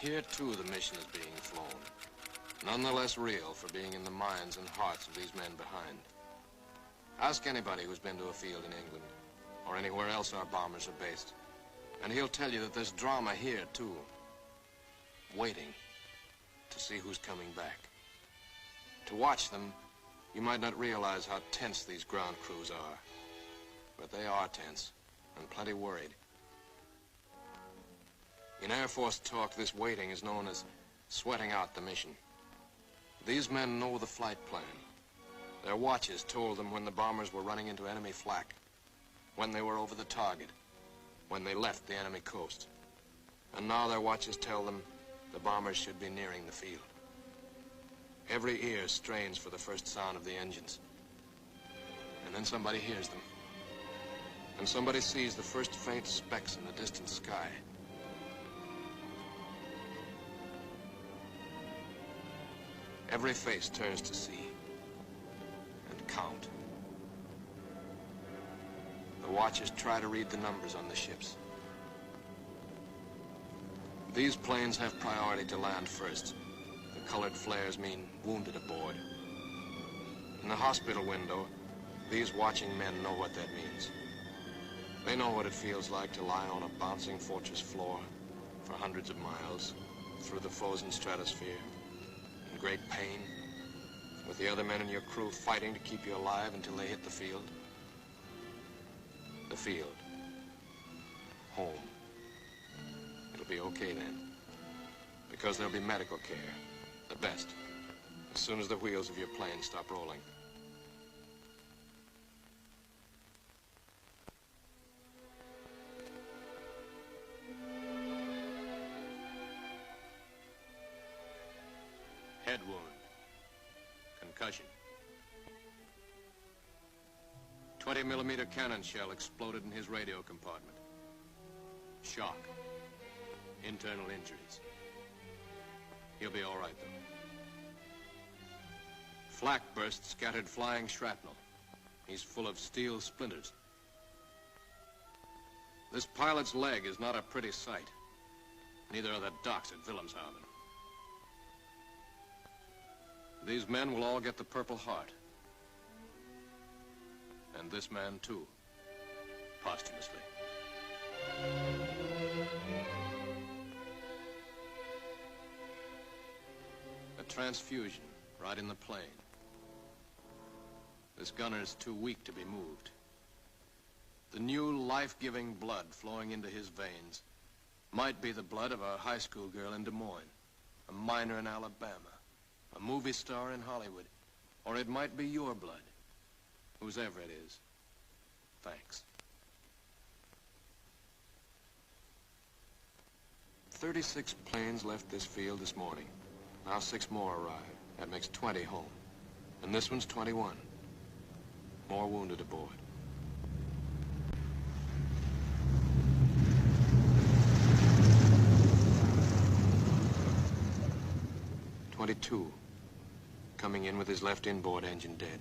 Here, too, the mission is being flown. None the less real for being in the minds and hearts of these men behind. Ask anybody who's been to a field in England, or anywhere else our bombers are based, and he'll tell you that there's drama here, too. Waiting to see who's coming back. To watch them, you might not realize how tense these ground crews are. But they are tense, and plenty worried. In Air Force talk, this waiting is known as sweating out the mission. These men know the flight plan. Their watches told them when the bombers were running into enemy flak, when they were over the target, when they left the enemy coast. And now their watches tell them the bombers should be nearing the field. Every ear strains for the first sound of the engines. And then somebody hears them. And somebody sees the first faint specks in the distant sky. Every face turns to see and count. The watchers try to read the numbers on the ships. These planes have priority to land first. The colored flares mean wounded aboard. In the hospital window, these watching men know what that means. They know what it feels like to lie on a bouncing fortress floor for hundreds of miles through the frozen stratosphere, in great pain, with the other men in your crew fighting to keep you alive until they hit the field. The field. Home. It'll be okay then, because there'll be medical care, the best, as soon as the wheels of your plane stop rolling. Head wound. Concussion. 20-millimeter cannon shell exploded in his radio compartment. Shock. Internal injuries. He'll be all right, though. Flak burst scattered flying shrapnel. He's full of steel splinters. This pilot's leg is not a pretty sight. Neither are the docks at Wilhelmshaven. These men will all get the Purple Heart. And this man, too, posthumously. A transfusion right in the plane. This gunner's too weak to be moved. The new life-giving blood flowing into his veins might be the blood of a high school girl in Des Moines, a miner in Alabama, a movie star in Hollywood, or it might be your blood. Whosever it is, thanks. 36 planes left this field this morning. Now 6 more arrived. That makes 20 home. And this one's 21. More wounded aboard. .22, coming in with his left inboard engine dead.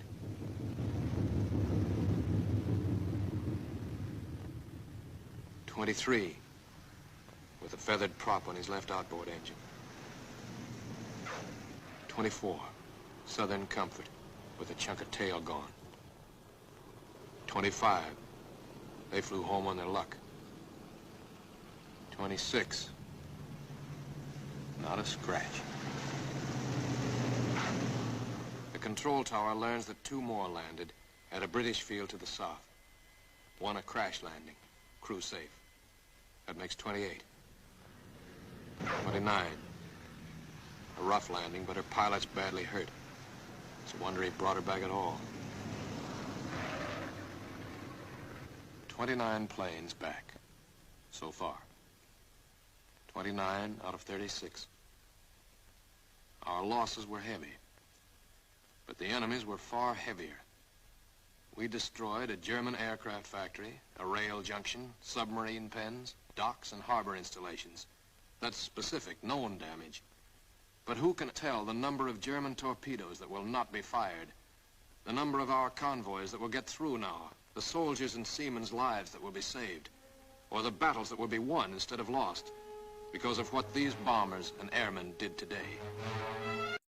.23, with a feathered prop on his left outboard engine. .24, Southern Comfort, with a chunk of tail gone. .25, they flew home on their luck. .26, not a scratch. The control tower learns that 2 more landed at a British field to the south. 1 a crash landing, crew safe. That makes 28. 29. A rough landing, but her pilot's badly hurt. It's a wonder he brought her back at all. 29 planes back, so far. 29 out of 36. Our losses were heavy, but the enemy's were far heavier. We destroyed a German aircraft factory, a rail junction, submarine pens, docks and harbor installations. That's specific, known damage. But who can tell the number of German torpedoes that will not be fired, the number of our convoys that will get through now, the soldiers and seamen's lives that will be saved, or the battles that will be won instead of lost? because of what these bombers and airmen did today.